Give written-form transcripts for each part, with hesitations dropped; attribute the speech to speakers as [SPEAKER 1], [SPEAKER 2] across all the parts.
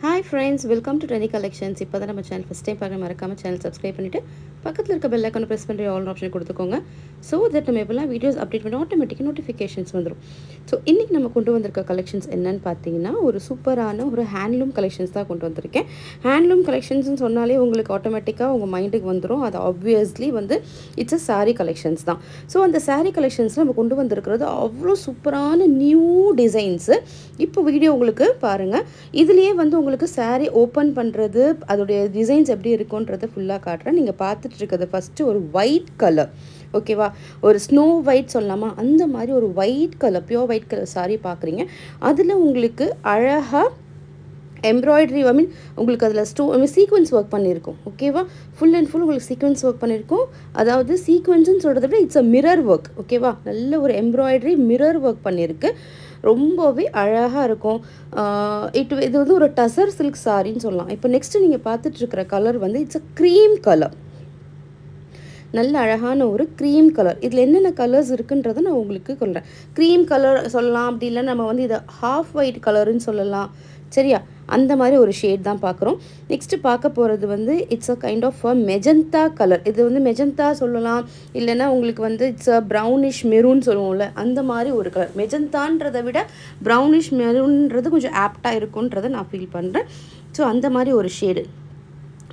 [SPEAKER 1] Hi friends, welcome to Trendy Collections. இப்போ தான் நம்ம சேனல் ஃபஸ்ட் டைம் பார்க்க மறக்காம சேனல் சப்ஸ்கிரைப் பண்ணிவிட்டு பக்கத்தில் இருக்க பெல் ஐக்கானை ப்ரெஸ் பண்ணி ஆல் ஆப்ஷன் கொடுத்துக்கோங்க. ஸோ தட் நம்ம எப்போல்லாம் வீடியோஸ் அப்டேட் பண்ணி ஆட்டோமேட்டிக்காக நோட்டிஃபிகேஷன்ஸ் வந்துடும். ஸோ இன்றைக்கி நம்ம கொண்டு வந்திருக்க கலெக்ஷன்ஸ் என்னன்னு பார்த்தீங்கன்னா ஒரு சூப்பரான ஒரு ஹேண்ட்லூம் கலெக்ஷன்ஸ் தான் கொண்டு வந்திருக்கேன். ஹேண்ட்லூம் கலெக்ஷன்ஸ்னு சொன்னாலே உங்களுக்கு ஆட்டோமேட்டிக்காக உங்கள் மைண்டுக்கு வந்துடும். அது ஆப்வியஸ்லி வந்து இட்ஸ் அ சாரீ கலெக்ஷன்ஸ் தான். ஸோ அந்த சாரீ கலெக்ஷன்ஸில் நம்ம கொண்டு வந்திருக்கிறது அவ்வளோ சூப்பரான நியூ டிசைன்ஸு. இப்போ வீடியோ உங்களுக்கு பாருங்கள். இதுலேயே வந்து உங்களுக்கு சாரீ ஓப்பன் பண்ணுறது அதோடைய டிசைன்ஸ் எப்படி இருக்குன்றதை ஃபுல்லாக காட்டுறேன். நீங்கள் பார்த்துட்டு இருக்கிறது ஃபஸ்ட்டு ஒரு ஒயிட் கலர், ஓகேவா? ஒரு ஸ்னோ ஒயிட் சொல்லலாமா, அந்த மாதிரி ஒரு white colour, pure white colour sari பார்க்குறீங்க. அதில் உங்களுக்கு அழகாக எம்ப்ராய்டரி, ஐ மீன் உங்களுக்கு அதில் சீக்வன்ஸ் ஒர்க் பண்ணியிருக்கோம், ஓகேவா? ஃபுல் அண்ட் ஃபுல் உங்களுக்கு சீக்வன்ஸ் ஒர்க் பண்ணியிருக்கோம். அதாவது சீக்வன்ஸுன்னு சொல்கிறத விட இட்ஸ் அ மிரர் ஒர்க், ஓகேவா? நல்ல ஒரு எம்ப்ராய்டரி மிரர் ஒர்க் பண்ணியிருக்கு. ரொம்பவே அழகாக இருக்கும். இது வந்து ஒரு டசர் சில்க் சாரின்னு சொல்லலாம். இப்போ நெக்ஸ்ட்டு நீங்கள் பார்த்துட்ருக்கிற கலர் வந்து இட்ஸ் அ க்ரீம் கலர், நல்ல அழகான ஒரு க்ரீம் கலர். இதில் என்னென்ன கலர்ஸ் இருக்குன்றதை நான் உங்களுக்கு சொல்கிறேன். க்ரீம் கலர் சொல்லலாம், அப்படி இல்லை நம்ம வந்து இதை ஹாஃப் ஒயிட் கலருன்னு சொல்லலாம், சரியா? அந்த மாதிரி ஒரு ஷேட் தான் பார்க்குறோம். நெக்ஸ்ட்டு பார்க்க போகிறது வந்து it's a kind of a magenta colour. இது வந்து மெஜந்தா சொல்லலாம், இல்லைன்னா உங்களுக்கு வந்து இட்ஸ் அ ப்ரௌனிஷ் மெரூன் சொல்லுவோம்ல, அந்த மாதிரி ஒரு கலர். மெஜந்தான்றதை விட ப்ரௌனிஷ் மெரூன்றது கொஞ்சம் ஆப்டாக இருக்குன்றதை நான் ஃபீல் பண்ணுறேன். ஸோ அந்த மாதிரி ஒரு ஷேடு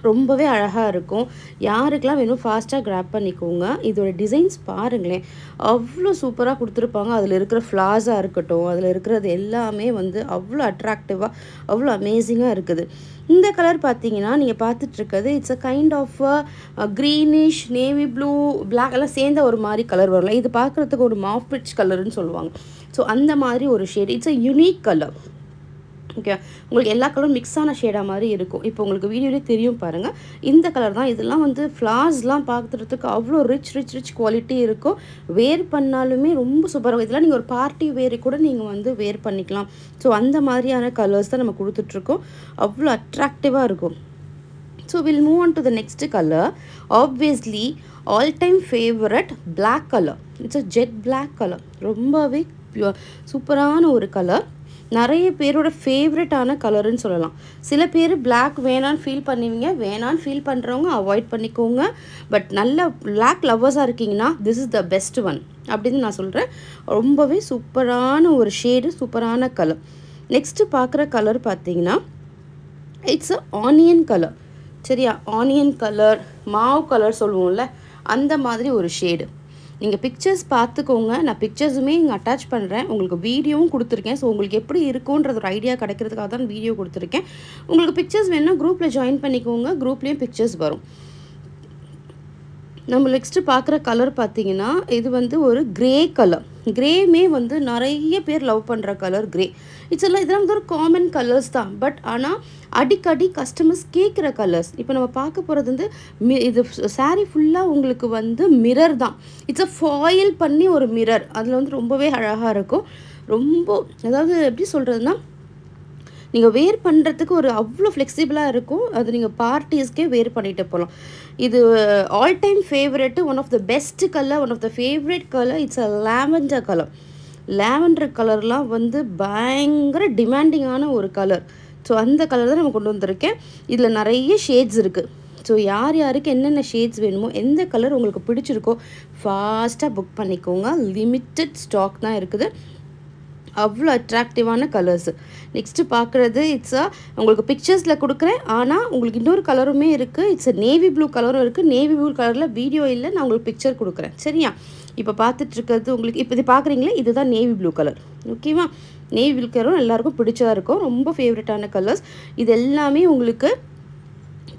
[SPEAKER 1] ரொம்பவே அழகாக இருக்கும். யாருக்கெல்லாம் வேணும் ஃபாஸ்ட்டாக கிராப் பண்ணிக்கோங்க. இதோட டிசைன்ஸ் பாருங்களேன், அவ்வளோ சூப்பராக கொடுத்துருப்பாங்க. அதில் இருக்கிற ஃப்ளாஸாக இருக்கட்டும், அதில் இருக்கிறது எல்லாமே வந்து அவ்வளோ அட்ராக்டிவாக, அவ்வளோ அமேசிங்காக இருக்குது. இந்த கலர் பார்த்தீங்கன்னா நீங்கள் பார்த்துட்ருக்கிறது it's a kind of greenish, navy blue, black எல்லாம் சேர்ந்த ஒரு மாதிரி கலர் வரலாம். இது பார்க்குறதுக்கு ஒரு மாஃப் பிச் கலருன்னு சொல்லுவாங்க. ஸோ அந்த மாதிரி ஒரு shade, it's a unique colour, okay? உங்களுக்கு எல்லா கலரும் மிக்ஸ் ஆன ஷேடாக மாதிரி இருக்கும். இப்போ உங்களுக்கு வீடியோலே தெரியும் பாருங்கள், இந்த கலர் தான். இதெல்லாம் வந்து ஃப்ளார்ஸ்லாம் பார்க்குறதுக்கு அவ்வளோ ரிச் குவாலிட்டி இருக்கும். வேர் பண்ணாலுமே ரொம்ப சூப்பராக இருக்கும். இதெல்லாம் நீங்கள் ஒரு பார்ட்டி வேர் கூட நீங்கள் வந்து வேர் பண்ணிக்கலாம். ஸோ அந்த மாதிரியான கலர்ஸ் தான் நம்ம கொடுத்துட்ருக்கோம். அவ்வளோ அட்ராக்டிவாக இருக்கும். So will move on to the next colour. Obviously all time favourite black colour. It's a jet black colour. ரொம்பவே சூப்பரான ஒரு கலர். நிறைய பேரோட ஃபேவரட்டான கலருன்னு சொல்லலாம். சில பேர் பிளாக் வேணான்னு ஃபீல் பண்ணுவீங்க, வேணான்னு ஃபீல் பண்ணுறவங்க அவாய்ட் பண்ணிக்கோங்க. பட் நல்ல பிளாக் லவ்வர்ஸாக இருக்கீங்கன்னா this is the best one அப்படின்னு நான் சொல்கிறேன். ரொம்பவே சூப்பரான ஒரு ஷேடு, சூப்பரான கலர். நெக்ஸ்ட்டு பார்க்குற கலர் பார்த்தீங்கன்னா இட்ஸ் அ ஆனியன் கலர், சரியா? ஆனியன் கலர், மாவு கலர் சொல்லுவோம்ல, அந்த மாதிரி ஒரு ஷேடு. நீங்கள் பிக்சர்ஸ் பார்த்துக்கோங்க. நான் பிக்சர்ஸுமே இங்கே அட்டாச் பண்ணுறேன், உங்களுக்கு வீடியோவும் கொடுத்துருக்கேன். ஸோ உங்களுக்கு எப்படி இருக்குன்றது ஒரு ஐடியா கிடைக்கிறதுக்காக தான் வீடியோ கொடுத்துருக்கேன். உங்களுக்கு பிக்சர்ஸ் வேணுன்னா குரூப்பில் ஜாயின் பண்ணிக்கோங்க, குரூப்லேயும் பிக்சர்ஸ் வரும். நம்ம நெக்ஸ்ட்டு பார்க்குற கலர் பார்த்தீங்கன்னா இது வந்து ஒரு க்ரே கலர். க்ரேமே வந்து நிறைய பேர் லவ் பண்ணுற கலர் க்ரே. இதெல்லாம் வந்து ஒரு காமன் கலர்ஸ் தான். பட் ஆனால் அடிக்கடி கஸ்டமர்ஸ் கேட்குற கலர்ஸ். இப்போ நம்ம பார்க்க போகிறது வந்து இது சாரீ ஃபுல்லாக உங்களுக்கு வந்து மிரர் தான். இட்ஸ் அ ஃபாயில் பண்ணி ஒரு மிரர். அதில் வந்து ரொம்பவே அழகாக இருக்கும். ரொம்ப அதாவது எப்படி சொல்கிறதுனா, நீங்கள் வேர் பண்ணுறதுக்கு ஒரு அவ்வளோ ஃப்ளெக்சிபிளாக இருக்கும். அது நீங்கள் பார்ட்டிஸ்க்கே வேர் பண்ணிட்டு போகலாம். இது all time favourite, one of the best colour, one of the favourite colour. It's a lavender colour. Lavender கலர்லாம் வந்து பயங்கர டிமாண்டிங்கான ஒரு கலர். ஸோ அந்த கலர் தான் நம்ம கொண்டு வந்திருக்கேன். இதில் நிறைய ஷேட்ஸ் இருக்குது. ஸோ யார் யாருக்கு என்னென்ன ஷேட்ஸ் வேணுமோ, எந்த கலர் உங்களுக்கு பிடிச்சிருக்கோ ஃபாஸ்ட்டாக புக் பண்ணிக்கோங்க. லிமிட்டட் ஸ்டாக் தான் இருக்குது. அவ்வளோ அட்ராக்டிவான கலர்ஸு. நெக்ஸ்ட்டு பார்க்குறது இட்ஸ் உங்களுக்கு பிக்சர்ஸில் கொடுக்குறேன். ஆனால் உங்களுக்கு இன்னொரு கலருமே இருக்குது. இட்ஸ் அ நேவி ப்ளூ கலரும் இருக்குது. நேவி ப்ளூ கலரில் வீடியோ இல்லை, நான் உங்களுக்கு பிக்சர் கொடுக்குறேன், சரியா? இப்போ பார்த்துட்ருக்கிறது உங்களுக்கு இப்போ இது பார்க்குறீங்களே, இதுதான் நேவி ப்ளூ கலர், ஓகேவா? நேவி ப்ளூ கலரும் எல்லாேருக்கும் பிடிச்சதாக இருக்கும். ரொம்ப ஃபேவரட்டான கலர்ஸ். இது எல்லாமே உங்களுக்கு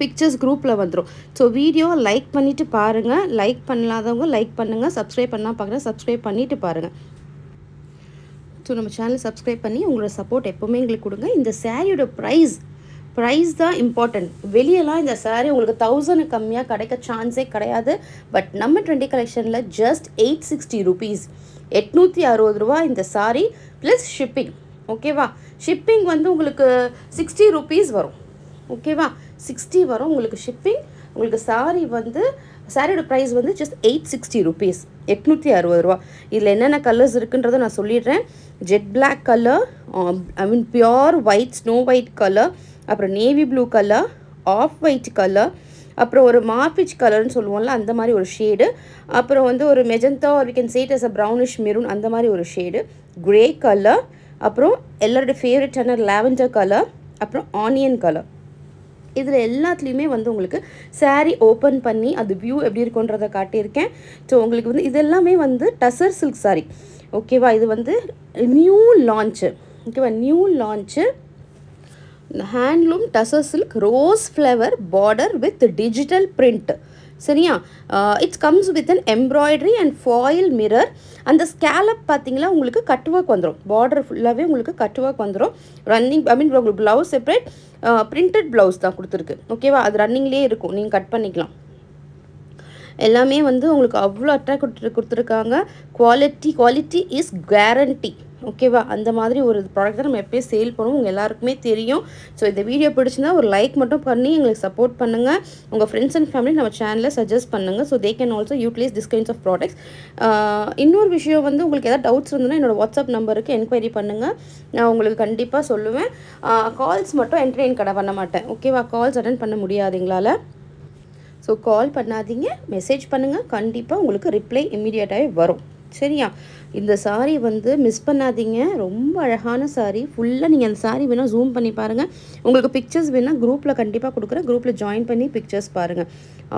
[SPEAKER 1] பிக்சர்ஸ் குரூப்பில் வந்துடும். ஸோ வீடியோ லைக் பண்ணிவிட்டு பாருங்கள். லைக் பண்ணாதவங்க லைக் பண்ணுங்கள். சப்ஸ்கிரைப் பண்ணால் பார்க்குறேன், சப்ஸ்கிரைப் பண்ணிவிட்டு பாருங்கள். ஸோ நம்ம சேனல் சப்ஸ்கிரைப் பண்ணி உங்களோட சப்போர்ட் எப்போவுமே எங்களுக்கு கொடுங்க. இந்த சாரியோட ப்ரைஸ் தான் இம்பார்ட்டன்ட். வெளியெல்லாம் இந்த சாரீ உங்களுக்கு 1000 கம்மியாக கிடைக்க சான்ஸே கிடையாது. பட் நம்ம ட்ரெண்டி கலெக்ஷனில் ஜஸ்ட் 860 rupees, 860 ரூபா இந்த சாரீ ப்ளஸ் ஷிப்பிங், ஓகேவா? ஷிப்பிங் வந்து உங்களுக்கு 60 rupees வரும், ஓகேவா? 60 வரும் உங்களுக்கு ஷிப்பிங். உங்களுக்கு சாரீ வந்து சாரியோட ப்ரைஸ் வந்து ஜஸ்ட் 860 rupees, 860 ரூபா. இதில் என்னென்ன கலர்ஸ் இருக்குன்றதை நான் சொல்லிடுறேன். Jet black colour, I mean pure white, snow white colour, அப்புறம் navy blue colour, off white colour, அப்புறம் ஒரு மார்பிச் கலர்னு சொல்லுவோம்ல அந்த மாதிரி ஒரு ஷேடு, அப்புறம் வந்து ஒரு magenta or we can say it as a brownish maroon அந்த மாதிரி ஒரு ஷேடு, கிரே கலர், அப்புறம் எல்லாரோட ஃபேவரட்டான லாவெண்டர் கலர், அப்புறம் ஆனியன் கலர். இதில் எல்லாத்துலேயுமே வந்து உங்களுக்கு சாரீ ஓப்பன் பண்ணி அது வியூ எப்படி இருக்குன்றதை காட்டியிருக்கேன். ஸோ உங்களுக்கு வந்து இதெல்லாமே வந்து டசர் சில்க் சாரீ. ஓகேவா, இது வந்து நியூ லான்ச்சு. ஓகேவா, new launch handloom tussar silk rose flower border with digital print. சரியா, it's comes with an embroidery and foil mirror. அந்த ஸ்கேலப் பார்த்தீங்களா உங்களுக்கு கட் ஒர்க் வந்துடும், பார்டர் ஃபுல்லாகவே உங்களுக்கு கட் ஒர்க் வந்துடும். ரன்னிங் உங்களுக்கு ப்ளவுஸ் செப்பரேட் பிரிண்டட் ப்ளவுஸ் தான் கொடுத்துருக்கு. ஓகேவா, அது ரன்னிங்லேயே இருக்கும், நீங்கள் கட் பண்ணிக்கலாம். எல்லாமே வந்து உங்களுக்கு அவ்வளோ அட்ராக்ட் கொடுத்துருக்காங்க. Quality is guarantee. ஓகேவா, அந்த மாதிரி ஒரு ப்ராடக்ட் தான் நம்ம எப்போயும் சேல் பண்ணுவோம், உங்கள் எல்லாருக்குமே தெரியும். ஸோ இந்த வீடியோ பிடிச்சிருந்தா ஒரு லைக் மட்டும் பண்ணி எங்களுக்கு சப்போர்ட் பண்ணுங்கள். உங்கள் ஃப்ரெண்ட்ஸ் அண்ட் ஃபேமிலி நம்ம சேனலில் சஜஸ்ட் பண்ணுங்கள். So they can also utilize this kinds of products. இன்னொரு விஷயம் வந்து உங்களுக்கு எதாவது டவுட்ஸ் இருந்ததுன்னா என்னோடய வாட்ஸ்அப் நம்பருக்கு என்கொயரி பண்ணுங்கள், நான் உங்களுக்கு கண்டிப்பாக சொல்லுவேன். கால்ஸ் மட்டும் என்டர்டெயின் பண்ண மாட்டேன். ஓகேவா, கால்ஸ் அட்டென்ட் பண்ண முடியாது எங்களால். ஸோ கால் பண்ணாதீங்க, மெசேஜ் பண்ணுங்கள், கண்டிப்பாக உங்களுக்கு ரிப்ளை இம்மீடியட்டாகவே வரும். சரியா, இந்த சாரீ வந்து மிஸ் பண்ணாதீங்க, ரொம்ப அழகான சாரீ. ஃபுல்லாக நீங்கள் அந்த சாரீ வேணால் ஜூம் பண்ணி பாருங்கள். உங்களுக்கு பிக்சர்ஸ் வேணால் குரூப்பில் கண்டிப்பாக கொடுக்குறேன், குரூப்பில் ஜாயின் பண்ணி பிக்சர்ஸ் பாருங்கள்.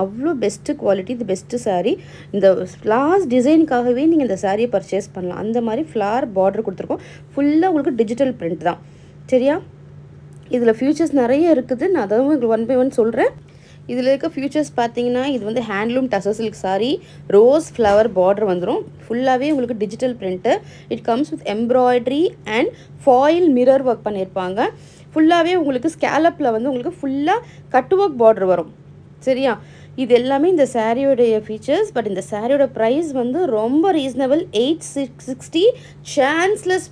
[SPEAKER 1] அவ்வளோ பெஸ்ட்டு குவாலிட்டி, இது பெஸ்ட்டு சாரீ. இந்த ஃப்ளார்ஸ் டிசைனுக்காகவே நீங்கள் இந்த சாரியை பர்ச்சேஸ் பண்ணலாம். அந்த மாதிரி ஃப்ளார் பார்டர் கொடுத்துருக்கோம். ஃபுல்லாக உங்களுக்கு டிஜிட்டல் பிரிண்ட் தான். சரியா, இதில் ஃபியூச்சர்ஸ் நிறைய இருக்குது, நான் அதான் உங்களுக்கு 1 by 1 சொல்கிறேன். இதில் இருக்க ஃபியூச்சர்ஸ் பார்த்தீங்கன்னா இது வந்து handloom tussar silk sari, rose flower border வந்துடும். ஃபுல்லாகவே உங்களுக்கு digital print. It comes with embroidery and foil mirror work பண்ணியிருப்பாங்க. ஃபுல்லாகவே உங்களுக்கு ஸ்கேலப்பில் வந்து உங்களுக்கு ஃபுல்லாக கட் ஒர்க் பார்டர் வரும். சரியா, இது எல்லாமே இந்த சாரியோடைய ஃபீச்சர்ஸ். பட் இந்த சாரியோட ப்ரைஸ் வந்து ரொம்ப reasonable, 860. Chanceless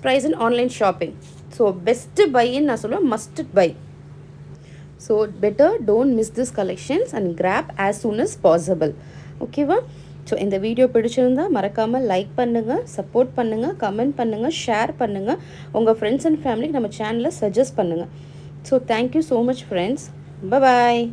[SPEAKER 1] price in online shopping. So best பைன்னு நான் சொல்லுவேன், must buy. So better don't miss this collections and grab as soon as possible. ஓகேவா, ஸோ இந்த வீடியோ பிடிச்சிருந்தா மறக்காமல் லைக் பண்ணுங்கள், சப்போர்ட் பண்ணுங்கள், கமெண்ட் பண்ணுங்கள், ஷேர் பண்ணுங்கள், உங்கள் ஃப்ரெண்ட்ஸ் அண்ட் ஃபேமிலிக்கு நம்ம சேனலை சஜஸ்ட் பண்ணுங்கள். So thank you so much friends. பாய்.